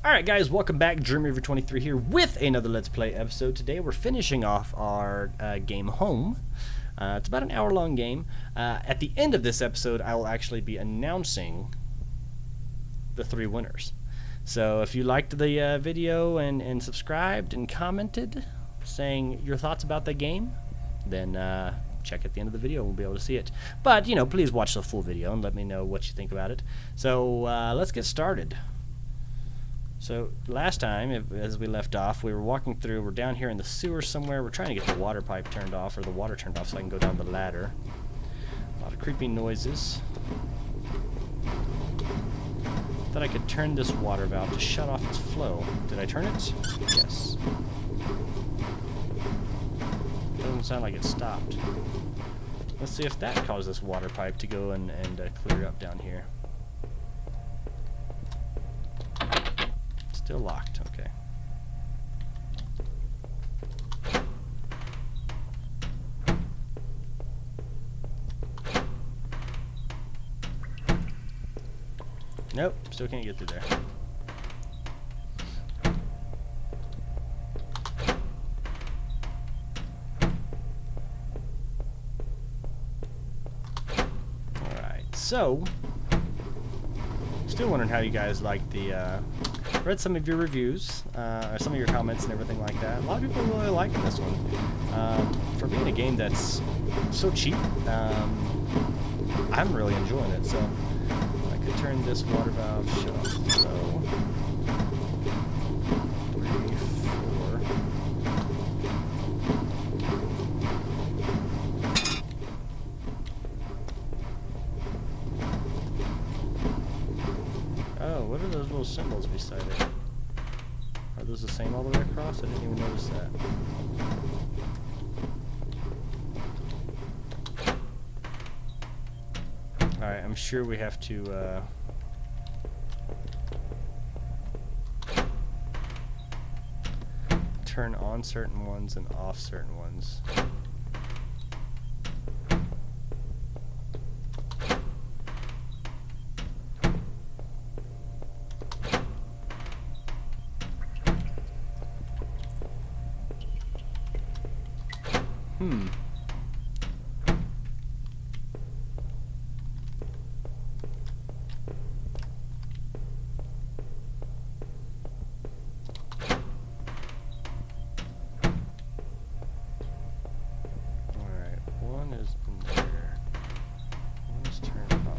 Alright guys, welcome back. DreamRaver23 here with another Let's Play episode. Today we're finishing off our game Home. It's about an hour-long game. At the end of this episode, I will actually be announcing the 3 winners. So if you liked the video and subscribed and commented saying your thoughts about the game, then check at the end of the video. We'll be able to see it. But, you know, please watch the full video and let me know what you think about it. So let's get started. So last time, as we left off, we were walking through, we're down here in the sewer somewhere, we're trying to get the water pipe turned off, or the water turned off so I can go down the ladder. A lot of creepy noises. Thought I could turn this water valve to shut off its flow. Did I turn it? Yes. Doesn't sound like it stopped. Let's see if that caused this water pipe to go and clear up down here. Still locked, okay. Nope, still can't get through there. Alright, so still wondering how you guys like the read some of your reviews, or some of your comments and everything like that. A lot of people are really liking this one. For being a game that's so cheap, I'm really enjoying it. So I could turn this water valve shut off. So 3, 4. Oh, what are those little symbols beside it? Are those the same all the way across? I didn't even notice that. Alright, I'm sure we have to turn on certain ones and off certain ones. Alright, one is in there. One is turned off.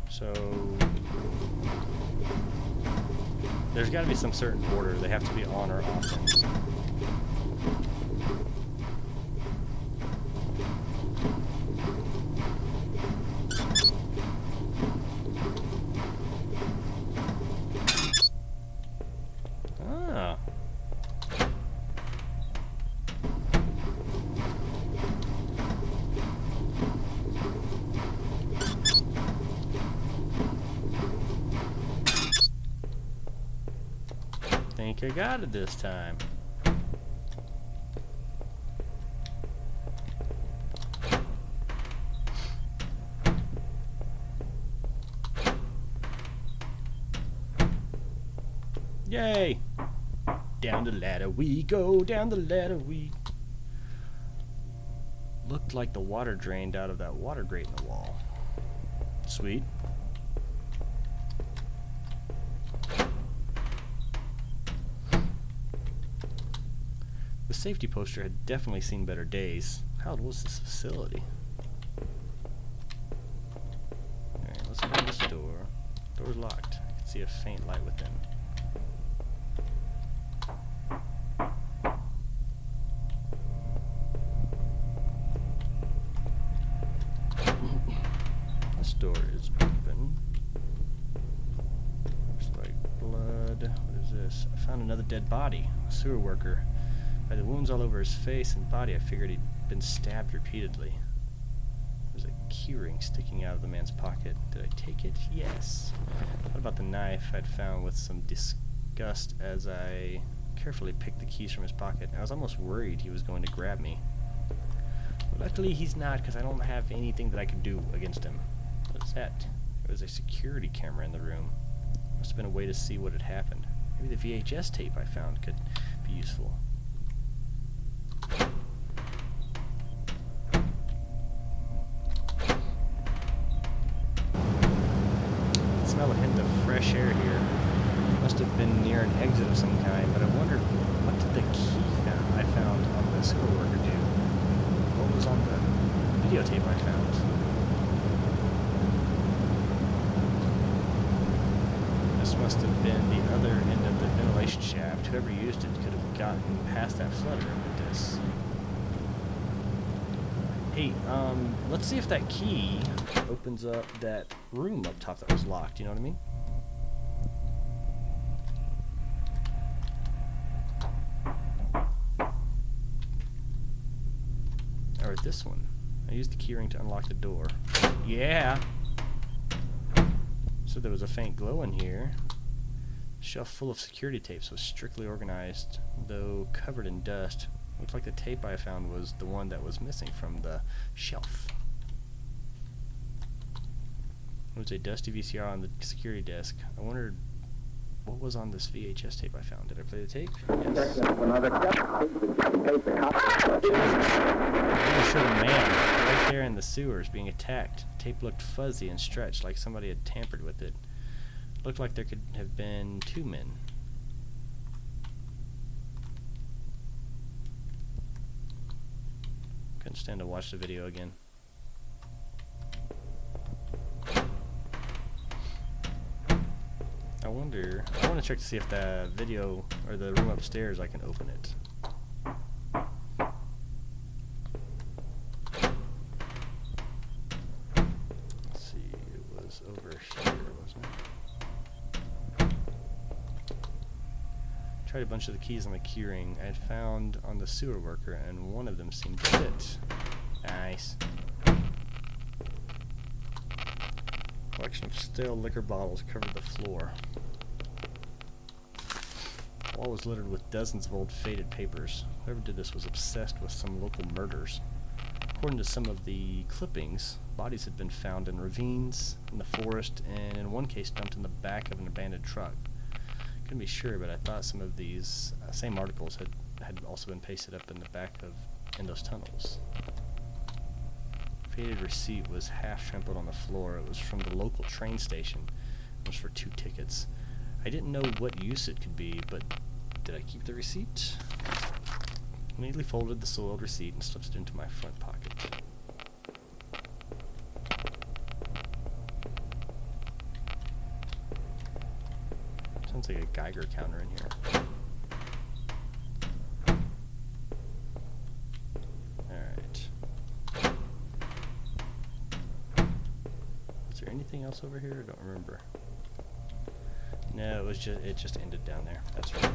So there's got to be some certain order. They have to be on or off. Ah. Think I got it this time. Yay! Down the ladder we go, down the ladder we... Looked like the water drained out of that water grate in the wall. Sweet. The safety poster had definitely seen better days. How old was this facility? Alright, let's open this door. Door's locked. I can see a faint light within. This door is open. Looks like blood. What is this? I found another dead body. A sewer worker. By the wounds all over his face and body, I figured he'd been stabbed repeatedly. There's a keyring sticking out of the man's pocket. Did I take it? Yes. What about the knife I'd found with some disgust as I carefully picked the keys from his pocket. I was almost worried he was going to grab me. Luckily he's not, because I don't have anything that I could do against him. What is that? There was a security camera in the room. Must have been a way to see what had happened. Maybe the VHS tape I found could be useful. I smell a hint of fresh air here. Must have been near an exit of some kind, but I wondered, what did the key I found on the sewer worker do? What was on the videotape I found? This must have been the other end of the ventilation shaft. Whoever used it could have gotten past that flutter with this. Hey, let's see if that key opens up that room up top that was locked, you know what I mean? Or this one. I used the keyring to unlock the door. Yeah! So there was a faint glow in here. The shelf full of security tapes was strictly organized, though covered in dust. Looked like the tape I found was the one that was missing from the shelf. There was a dusty VCR on the security desk. I wondered what was on this VHS tape I found. Did I play the tape? Yes. It showed a man right there in the sewers being attacked. The tape looked fuzzy and stretched, like somebody had tampered with it. It looked like there could have been two men. Couldn't stand to watch the video again. I want to check to see if the video or the room upstairs I can open it. Let's see, it was over here, wasn't it? Tried a bunch of the keys on the keyring I had found on the sewer worker, and one of them seemed to fit. Nice. Collection of stale liquor bottles covered the floor. The wall was littered with dozens of old faded papers. Whoever did this was obsessed with some local murders. According to some of the clippings, bodies had been found in ravines, in the forest, and in one case dumped in the back of an abandoned truck. Couldn't be sure, but I thought some of these same articles had also been pasted up in the back of in those tunnels. Faded receipt was half trampled on the floor. It was from the local train station. It was for 2 tickets. I didn't know what use it could be, but did I keep the receipt? Immediately folded the soiled receipt and slipped it into my front pocket. Sounds like a Geiger counter in here. Anything else over here? I don't remember. No, it just ended down there. That's right.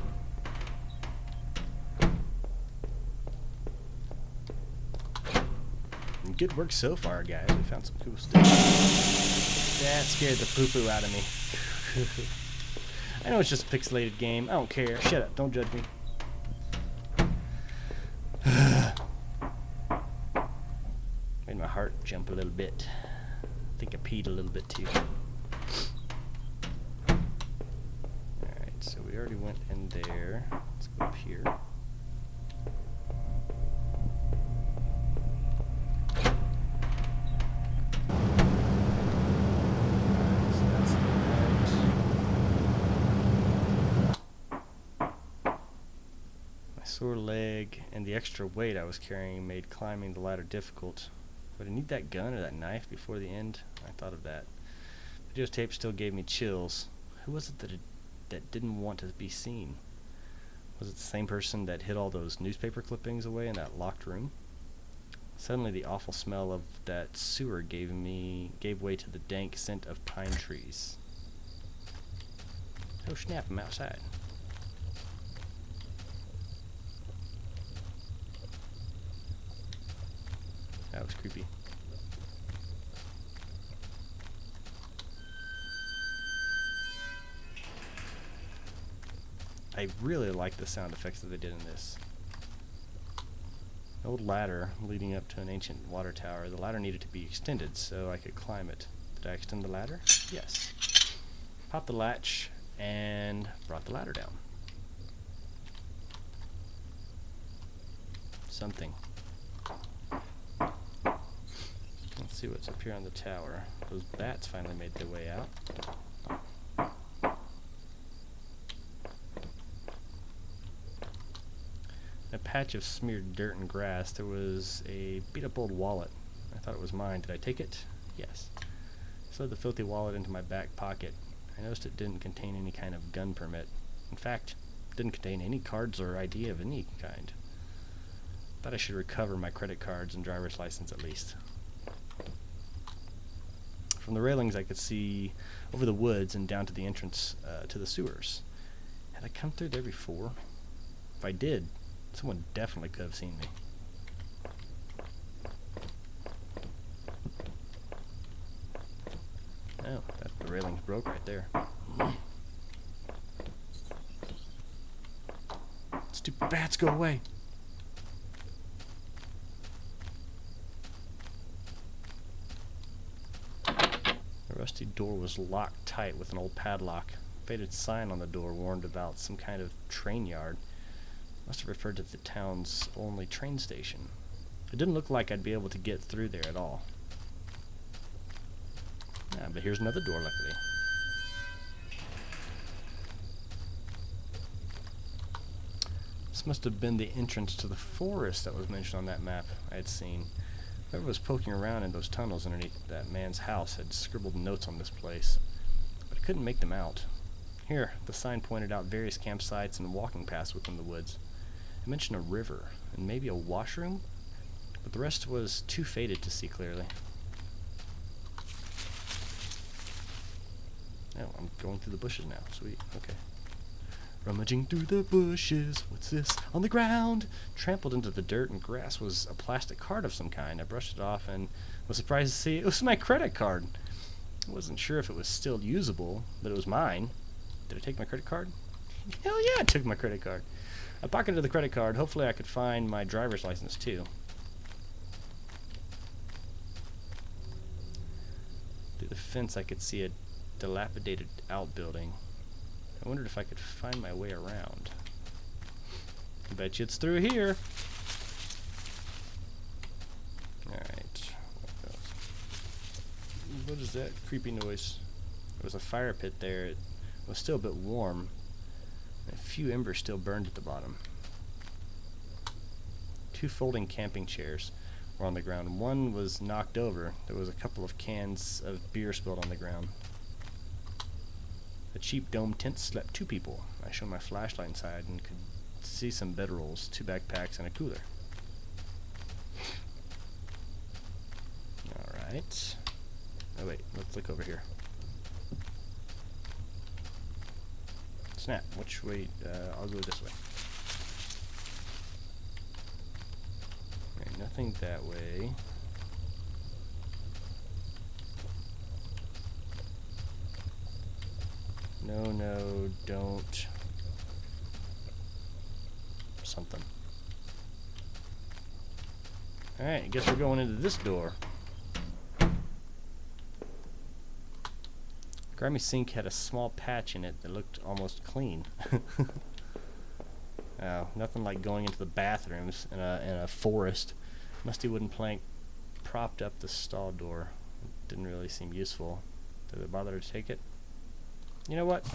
And good work so far, guys. We found some cool stuff. That scared the poo-poo out of me. I know it's just a pixelated game. I don't care. Shut up. Don't judge me. Made my heart jump a little bit. I think I peed a little bit too. Alright, so we already went in there. Let's go up here. So that's the vent. My sore leg and the extra weight I was carrying made climbing the ladder difficult. Would I need that gun or that knife before the end? I thought of that. Videotape still gave me chills. Who was it that didn't want to be seen? Was it the same person that hid all those newspaper clippings away in that locked room? Suddenly the awful smell of that sewer gave way to the dank scent of pine trees. Oh snap, I'm outside. That was creepy. I really like the sound effects that they did in this. An old ladder leading up to an ancient water tower. The ladder needed to be extended so I could climb it. Did I extend the ladder? Yes. Popped the latch and brought the ladder down. Something. Let's see what's up here on the tower. Those bats finally made their way out. A patch of smeared dirt and grass. There was a beat-up old wallet. I thought it was mine. Did I take it? Yes. Slid the filthy wallet into my back pocket. I noticed it didn't contain any kind of gun permit. In fact, it didn't contain any cards or ID of any kind. Thought I should recover my credit cards and driver's license at least. From the railings I could see over the woods and down to the entrance to the sewers. Had I come through there before? If I did, someone definitely could have seen me. Oh, the railings broke right there. Stupid bats, go away! The rusty door was locked tight with an old padlock. A faded sign on the door warned about some kind of train yard. Must have referred to the town's only train station. It didn't look like I'd be able to get through there at all. But here's another door, luckily. This must have been the entrance to the forest that was mentioned on that map I had seen. Whoever was poking around in those tunnels underneath that man's house had scribbled notes on this place, but I couldn't make them out. Here, the sign pointed out various campsites and walking paths within the woods. It mentioned a river and maybe a washroom, but the rest was too faded to see clearly. Oh, I'm going through the bushes now. Sweet. Okay. Rummaging through the bushes. What's this? On the ground. Trampled into the dirt and grass was a plastic card of some kind. I brushed it off and was surprised to see it was my credit card. I wasn't sure if it was still usable, but it was mine. Did I take my credit card? Hell yeah, I took my credit card. I pocketed the credit card. Hopefully I could find my driver's license too. Through the fence I could see a dilapidated outbuilding. I wondered if I could find my way around. I bet you it's through here. Alright. What is that creepy noise? There was a fire pit there. It was still a bit warm. A few embers still burned at the bottom. 2 folding camping chairs were on the ground. One was knocked over. There was a couple of cans of beer spilled on the ground. A cheap dome tent slept 2 people. I shone my flashlight inside and could see some bedrolls, 2 backpacks, and a cooler. Alright. Oh wait, let's look over here. Snap, which way? I'll go this way. Alright, nothing that way. No, don't. Something. Alright, I guess we're going into this door. Grimy sink had a small patch in it that looked almost clean. Oh, nothing like going into the bathrooms in a forest. Musty wooden plank propped up the stall door. It didn't really seem useful. Did it bother to take it? You know what?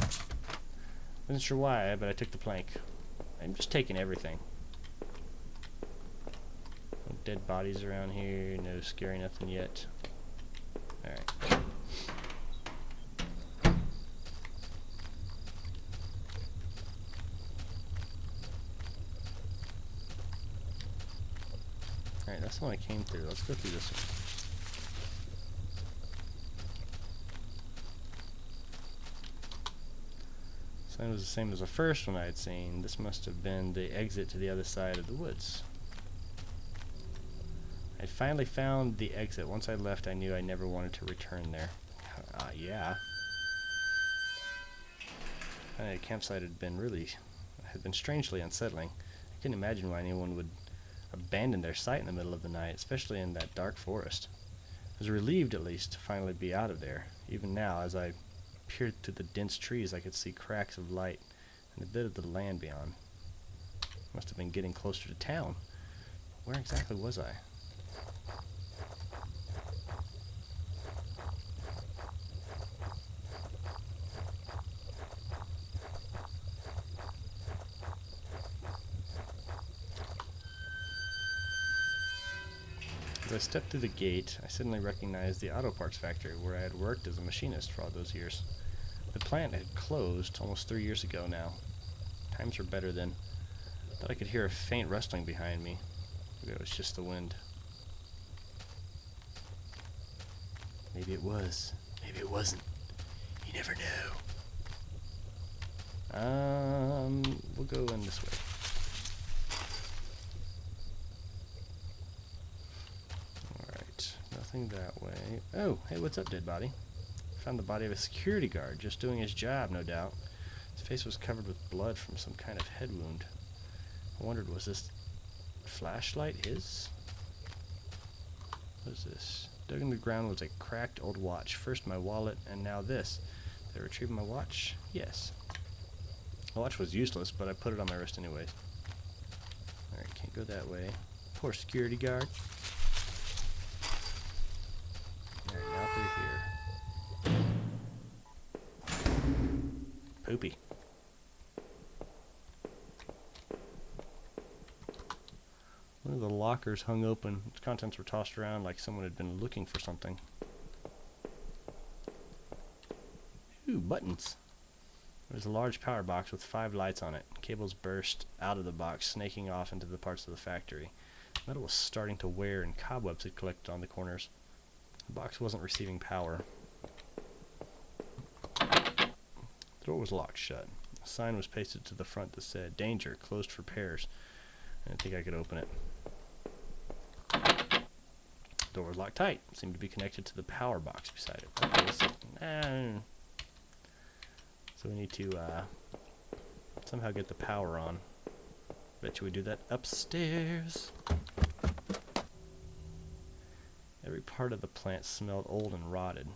Wasn't sure why, but I took the plank. I'm just taking everything. No dead bodies around here, no scary nothing yet. Alright. Alright, that's the one I came through. Let's go through this one. Sign was the same as the first one I had seen. This must have been the exit to the other side of the woods. I finally found the exit. Once I left, I knew I never wanted to return there. Yeah. The campsite had been really had been strangely unsettling. I couldn't imagine why anyone would abandon their site in the middle of the night, especially in that dark forest. I was relieved, at least, to finally be out of there. Even now, as I peered through the dense trees, I could see cracks of light and a bit of the land beyond. Must have been getting closer to town. Where exactly was I? As I stepped through the gate, I suddenly recognized the auto parts factory where I had worked as a machinist for all those years. The plant had closed almost 3 years ago now. Times were better then. Thought I could hear a faint rustling behind me. Maybe it was just the wind. Maybe it was. Maybe it wasn't. You never know. We'll go in this way. Alright, nothing that way. Oh, hey, what's up, dead body? Found the body of a security guard, just doing his job, no doubt. His face was covered with blood from some kind of head wound. I wondered, was this flashlight his? What is this? Dug in the ground was a cracked old watch. First my wallet, and now this. Did I retrieve my watch? Yes. The watch was useless, but I put it on my wrist anyways. Alright, can't go that way. Poor security guard. Alright, now through here. Poopy. One of the lockers hung open. Its contents were tossed around like someone had been looking for something. Ooh, buttons. There was a large power box with 5 lights on it. Cables burst out of the box, snaking off into the parts of the factory. Metal was starting to wear and cobwebs had collected on the corners. The box wasn't receiving power. The door was locked shut. A sign was pasted to the front that said, "Danger, closed for repairs." I didn't think I could open it. The door was locked tight. It seemed to be connected to the power box beside it. Okay, so we need to somehow get the power on. Bet you we do that upstairs. Every part of the plant smelled old and rotted.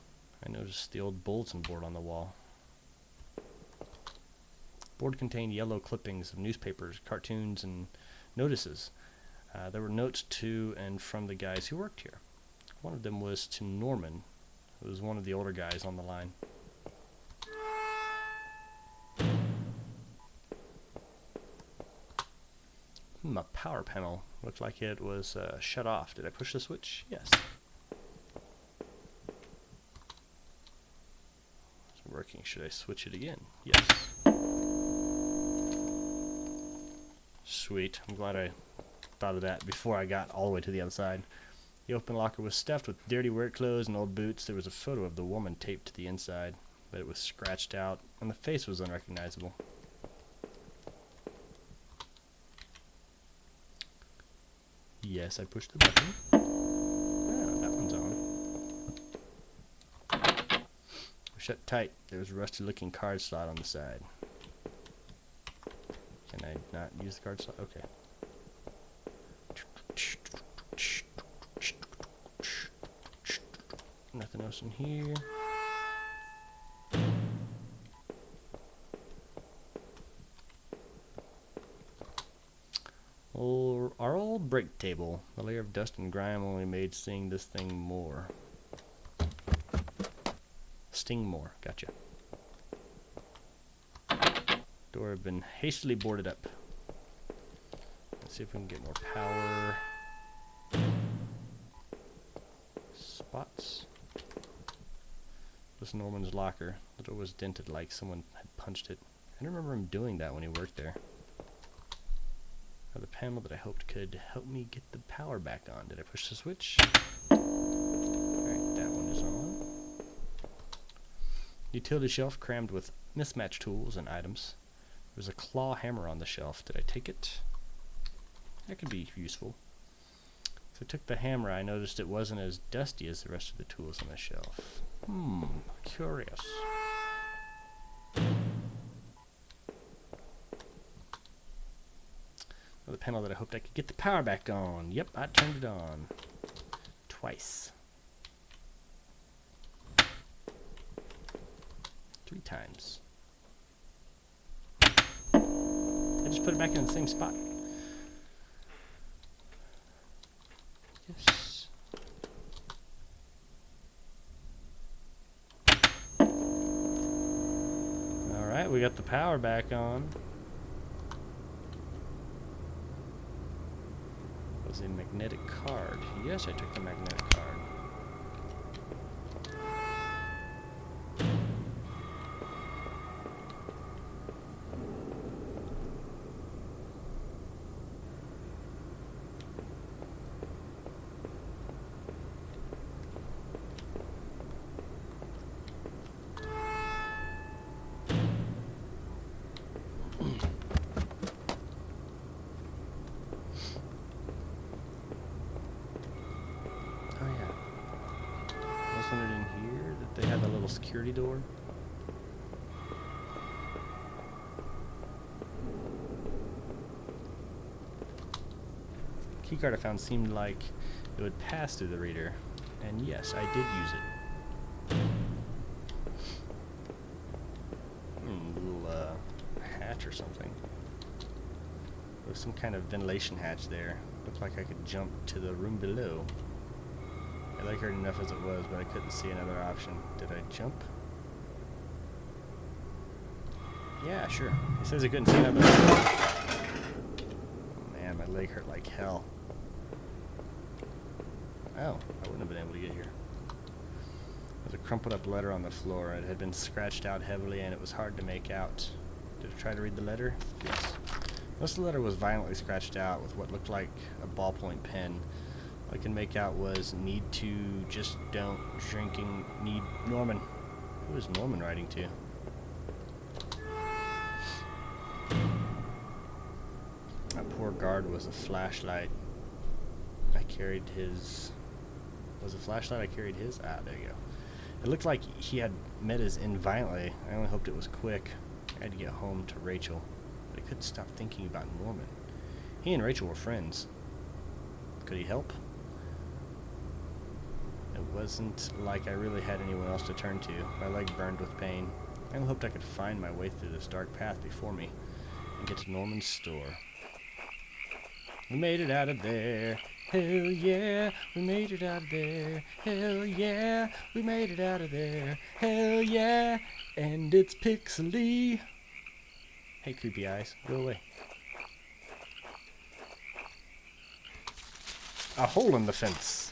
I noticed the old bulletin board on the wall. The board contained yellow clippings of newspapers, cartoons, and notices. There were notes to and from the guys who worked here. One of them was to Norman, who was one of the older guys on the line. My power panel looked like it was shut off. Did I push the switch? Yes. It's working. Should I switch it again? Yes. Sweet. I'm glad I thought of that before I got all the way to the other side. The open locker was stuffed with dirty work clothes and old boots. There was a photo of the woman taped to the inside, but it was scratched out, and the face was unrecognizable. Yes, I pushed the button. Ah, that one's on. Shut tight. There was a rusty-looking card slot on the side. Can I not use the card slot? Okay. Nothing else in here. Our old break table. The layer of dust and grime only made seeing this thing more. Sting more. Gotcha. Door had been hastily boarded up. Let's see if we can get more power. Spots. This is Norman's locker. The door was dented like someone had punched it. I don't remember him doing that when he worked there. The panel that I hoped could help me get the power back on. Did I push the switch? Alright, that one is on. Utility shelf crammed with mismatched tools and items. There was a claw hammer on the shelf. Did I take it? That could be useful. So I took the hammer. I noticed it wasn't as dusty as the rest of the tools on the shelf. Curious. Another panel that I hoped I could get the power back on. Yep, I turned it on. Twice. 3 times. I just put it back in the same spot. Yes. Alright, we got the power back on. Was a magnetic card. Yes, I took the magnetic card. In here that they had the little security door. The keycard I found seemed like it would pass through the reader, and yes, I did use it. Little hatch or something. There was some kind of ventilation hatch there. Looked like I could jump to the room below. I liked it enough as it was, but I couldn't see another option. Did I jump? Yeah, sure. It says I couldn't see another option. Man, my leg hurt like hell. Oh, I wouldn't have been able to get here. There's a crumpled up letter on the floor. It had been scratched out heavily and it was hard to make out. Did I try to read the letter? Yes. Most of the letter was violently scratched out with what looked like a ballpoint pen. All I can make out was need to, just don't, drinking, need Norman. Who is Norman writing to? That poor guard was a flashlight. I carried his... Was a flashlight I carried his? Ah, there you go. It looked like he had met his end violently. I only hoped it was quick. I had to get home to Rachel. But I couldn't stop thinking about Norman. He and Rachel were friends. Could he help? It wasn't like I really had anyone else to turn to. My leg burned with pain. I hoped I could find my way through this dark path before me and get to Norman's store. We made it out of there. Hell yeah, we made it out of there. Hell yeah, we made it out of there. Hell yeah, and it's pixely. Hey, creepy eyes, go away. A hole in the fence.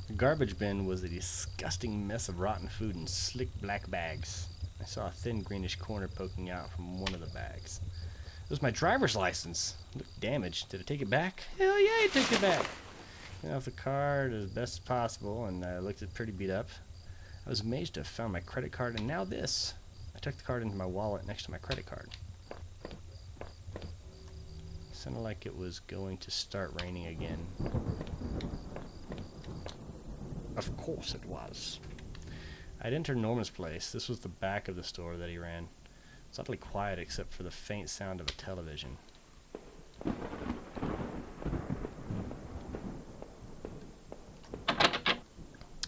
The garbage bin was a disgusting mess of rotten food in slick black bags. I saw a thin greenish corner poking out from one of the bags. It was my driver's license. It looked damaged. Did I take it back? Hell yeah, I took it back. Got off the card as best as possible, and I looked at pretty beat up. I was amazed to have found my credit card, and now this. I tucked the card into my wallet next to my credit card. It sounded like it was going to start raining again. Of course it was. I'd entered Norman's place. This was the back of the store that he ran. It's oddly quiet except for the faint sound of a television.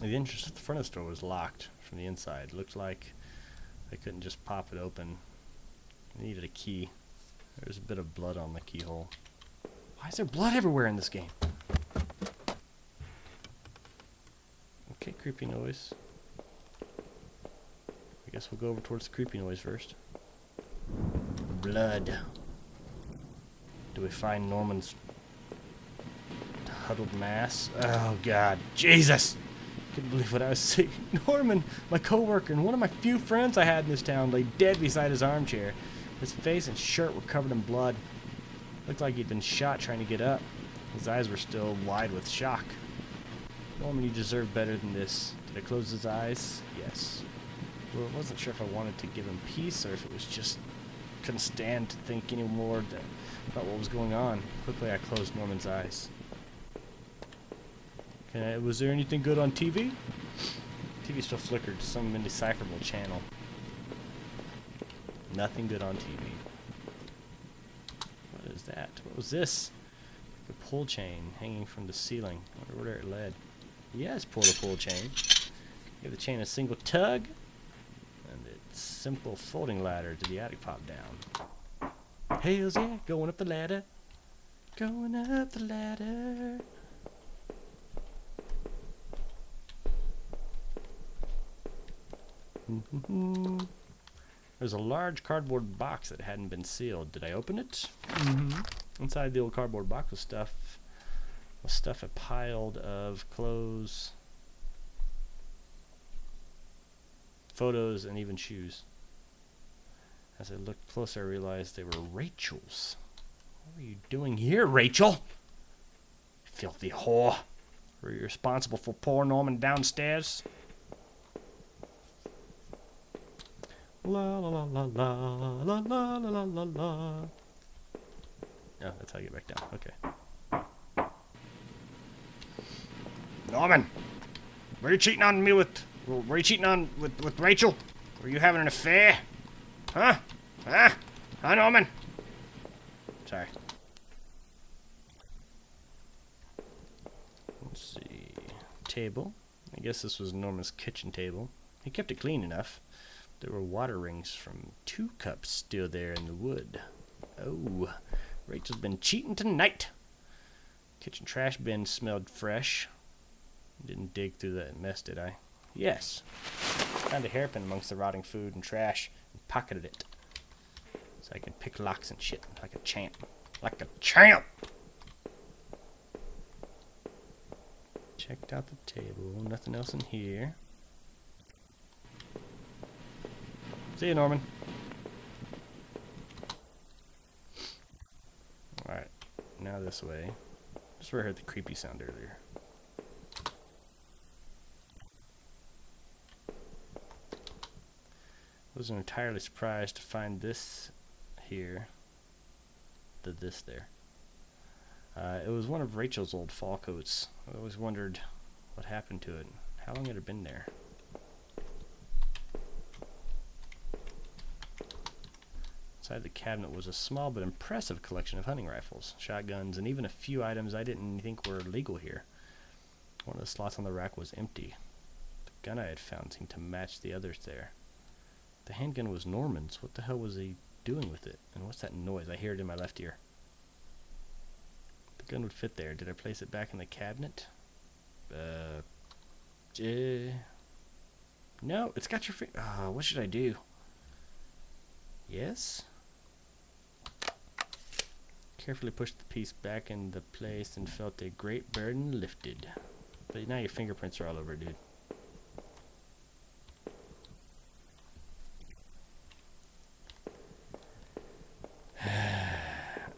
The entrance at the front of the store was locked from the inside. It looked like I couldn't just pop it open. I needed a key. There was a bit of blood on the keyhole. Why is there blood everywhere in this game? Okay, creepy noise. I guess we'll go over towards the creepy noise first. Blood. Do we find Norman's huddled mass? Oh God, Jesus! Couldn't believe what I was seeing. Norman, my coworker and one of my few friends I had in this town, lay dead beside his armchair. His face and shirt were covered in blood. Looked like he'd been shot trying to get up. His eyes were still wide with shock. Norman, you deserve better than this. Did I close his eyes? Yes. Well, I wasn't sure if I wanted to give him peace or if it was just couldn't stand to think anymore about what was going on. Quickly, I closed Norman's eyes. Was there anything good on TV? TV still flickered to some indecipherable channel. Nothing good on TV. What is that? What was this? A pull chain hanging from the ceiling. I wonder where it led. Yes, pull the pull chain. Give the chain a single tug, and it's simple folding ladder to the attic pop down. Hells yeah, going up the ladder. Going up the ladder. There's a large cardboard box that hadn't been sealed. Did I open it? Inside the old cardboard box was stuff a piled of clothes, photos, and even shoes. As I looked closer, I realized they were Rachel's. What were you doing here, Rachel? Filthy whore. Were you responsible for poor Norman downstairs? La la la la la la la la la la. Oh, that's how you get back down. Okay. Norman, were you cheating on me with? Were you cheating on with Rachel? Were you having an affair? Huh? Huh? Huh, Norman? Sorry. Let's see. Table. I guess this was Norman's kitchen table. He kept it clean enough. There were water rings from 2 cups still there in the wood. Oh, Rachel's been cheating tonight. Kitchen trash bin smelled fresh. Didn't dig through that mess, did I? Yes. Found a hairpin amongst the rotting food and trash and pocketed it. So I could pick locks and shit like a champ. Like a champ! Checked out the table. Nothing else in here. See you, Norman. Alright, now this way. Just where I heard the creepy sound earlier. Wasn't entirely surprised to find this here. This there. It was one of Rachel's old fall coats. I always wondered what happened to it. How long had it been there? Inside the cabinet was a small but impressive collection of hunting rifles, shotguns, and even a few items I didn't think were legal here. One of the slots on the rack was empty. The gun I had found seemed to match the others there. The handgun was Norman's. What the hell was he doing with it? And what's that noise? I hear it in my left ear. The gun would fit there. Did I place it back in the cabinet? No, it's got your finger. What should I do? Yes? Carefully pushed the piece back into place and felt a great burden lifted. But now your fingerprints are all over, dude.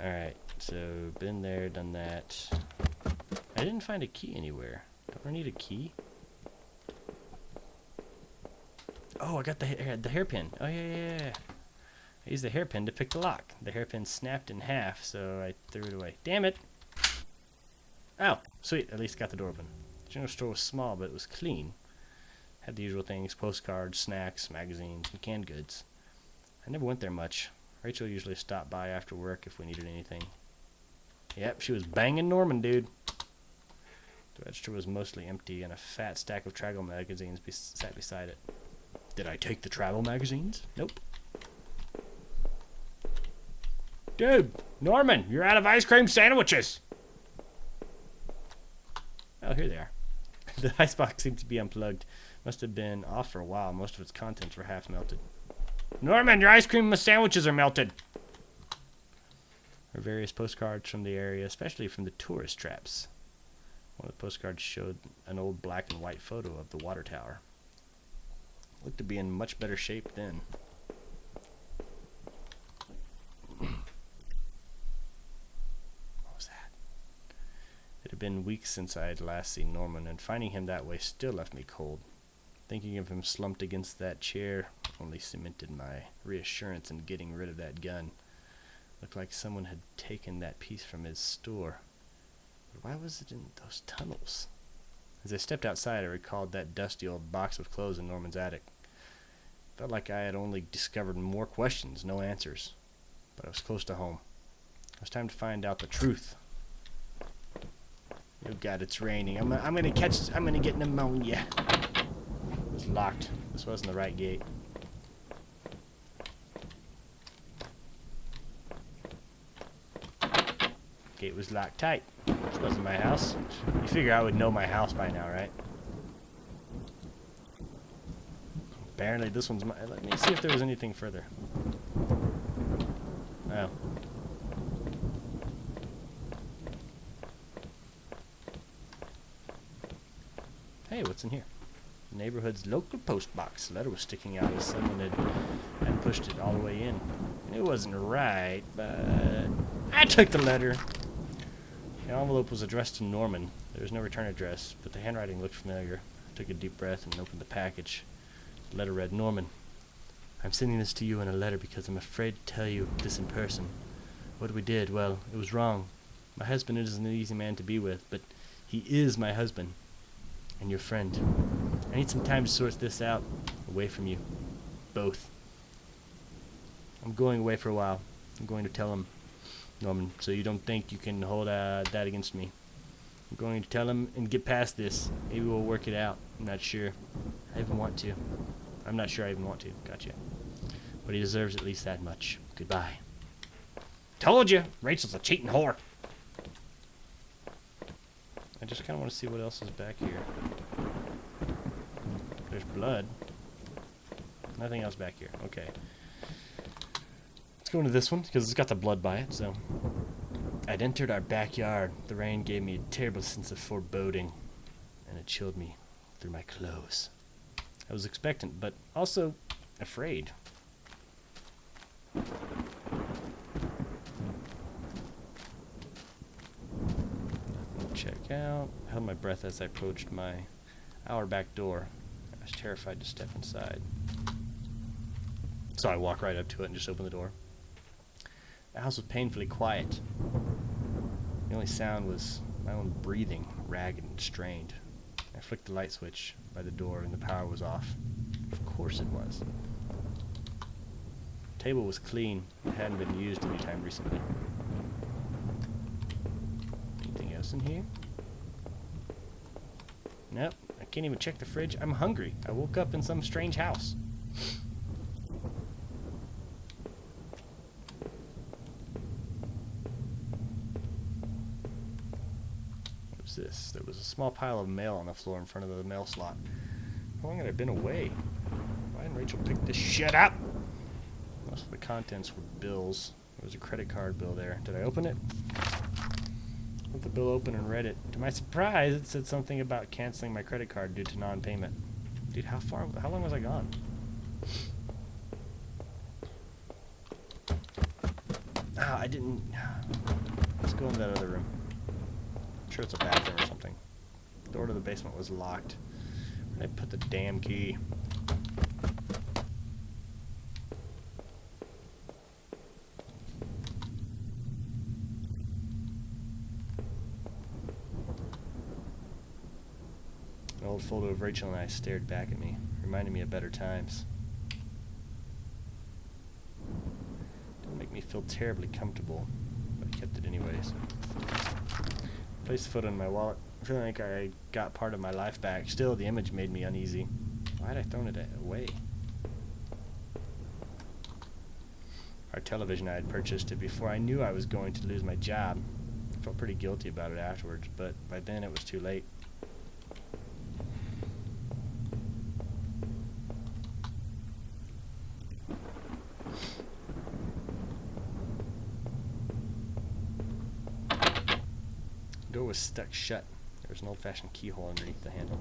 Alright, so been there, done that. I didn't find a key anywhere. Don't I need a key? Oh, I got the hairpin. Oh, yeah. I used the hairpin to pick the lock. The hairpin snapped in half, so I threw it away. Damn it! Oh, sweet. At least got the door open. The general store was small, but it was clean. Had the usual things: postcards, snacks, magazines, and canned goods. I never went there much. Rachel usually stopped by after work if we needed anything. Yep, she was banging Norman, dude. The register was mostly empty, and a fat stack of travel magazines sat beside it. Did I take the travel magazines? Nope. Dude, Norman, you're out of ice cream sandwiches. Oh, here they are. The icebox seemed to be unplugged. Must have been off for a while. Most of its contents were half melted. Norman, your ice cream sandwiches are melted. There were various postcards from the area, especially from the tourist traps. One of the postcards showed an old black and white photo of the water tower. Looked to be in much better shape then. It had been weeks since I had last seen Norman, and finding him that way still left me cold. Thinking of him slumped against that chair only cemented my reassurance in getting rid of that gun. Looked like someone had taken that piece from his store. But why was it in those tunnels? As I stepped outside, I recalled that dusty old box of clothes in Norman's attic. Felt like I had only discovered more questions, no answers. But I was close to home. It was time to find out the truth. Oh God, it's raining. I'm gonna get pneumonia. It was locked. This wasn't the right gate. Gate was locked tight. This wasn't my house. You figure I would know my house by now, right? Apparently this one's my... Let me see if there was anything further. Oh. Hey, what's in here? The neighborhood's local post box. The letter was sticking out as someone had pushed it all the way in. It wasn't right, but I took the letter. The envelope was addressed to Norman. There was no return address, but the handwriting looked familiar. I took a deep breath and opened the package. The letter read, Norman, I'm sending this to you in a letter because I'm afraid to tell you this in person. What we did, well, it was wrong. My husband isn't an easy man to be with, but he is my husband and your friend. I need some time to sort this out away from you. Both. I'm going away for a while. I'm going to tell him, Norman, so you don't think you can hold that against me. I'm going to tell him and get past this. Maybe we'll work it out. I'm not sure. I even want to. I'm not sure I even want to. Gotcha. But he deserves at least that much. Goodbye. Told you! Rachel's a cheating whore. I just kind of want to see what else is back here. There's blood. Nothing else back here. Okay. Let's go into this one, because it's got the blood by it, so... I'd entered our backyard. The rain gave me a terrible sense of foreboding, and it chilled me through my clothes. I was expectant, but also afraid. Check out. I held my breath as I approached our back door. I was terrified to step inside. So I walk right up to it and just open the door. The house was painfully quiet. The only sound was my own breathing, ragged and strained. I flicked the light switch by the door and the power was off. Of course it was. The table was clean. It hadn't been used any time recently. Anything else in here? Nope. I can't even check the fridge. I'm hungry. I woke up in some strange house. This. There was a small pile of mail on the floor in front of the mail slot. How long had I been away? Why didn't Rachel pick this shit up? Most of the contents were bills. There was a credit card bill there. Did I open it? I put the bill open and read it. To my surprise, it said something about canceling my credit card due to non-payment. Dude, how long was I gone? Ah, I didn't... Let's go into that other room. I'm sure it's a bathroom or something. The door to the basement was locked. Where did I put the damn key? An old photo of Rachel and I stared back at me, reminding me of better times. Didn't make me feel terribly comfortable, but I kept it anyways. Placed the photo in my wallet, feeling like I got part of my life back. Still, the image made me uneasy. Why had I thrown it away? Our television I had purchased it before I knew I was going to lose my job. I felt pretty guilty about it afterwards, but by then it was too late. The door was stuck shut. There was an old-fashioned keyhole underneath the handle.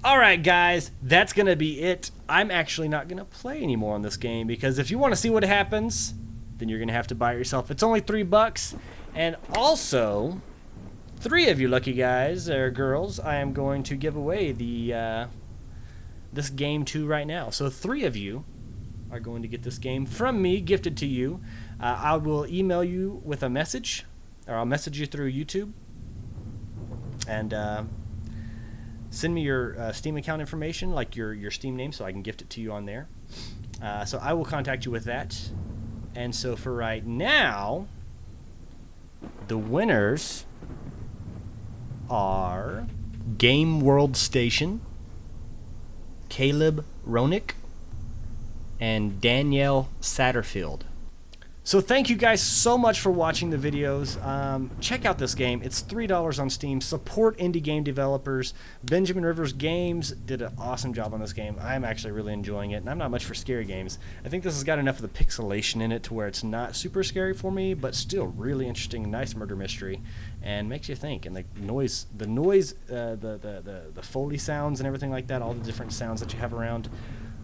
Alright guys, that's going to be it. I'm actually not going to play anymore on this game because if you want to see what happens, then you're going to have to buy it yourself. It's only $3, and also, 3 of you lucky guys or girls, I am going to give away this game to right now. So 3 of you are going to get this game from me, gifted to you. I will email you with a message, or I'll message you through YouTube, And send me your Steam account information, like your Steam name, so I can gift it to you on there. So I will contact you with that. And so for right now, the winners are Game World Station, Caleb Ronick, and Danielle Satterfield. So thank you guys so much for watching the videos. Check out this game. It's $3 on Steam. Support indie game developers. Benjamin Rivers Games did an awesome job on this game. I'm actually really enjoying it, and I'm not much for scary games. I think this has got enough of the pixelation in it to where it's not super scary for me, but still really interesting, nice murder mystery, and makes you think. And the noise, the Foley sounds and everything like that, all the different sounds that you have around,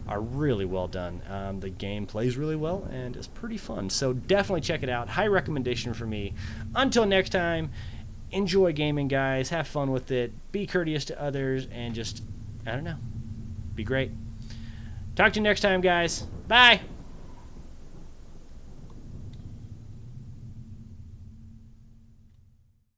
are really well done. The game plays really well and is pretty fun. So definitely check it out. High recommendation for me. Until next time, enjoy gaming, guys. Have fun with it. Be courteous to others and just, I don't know, be great. Talk to you next time, guys. Bye.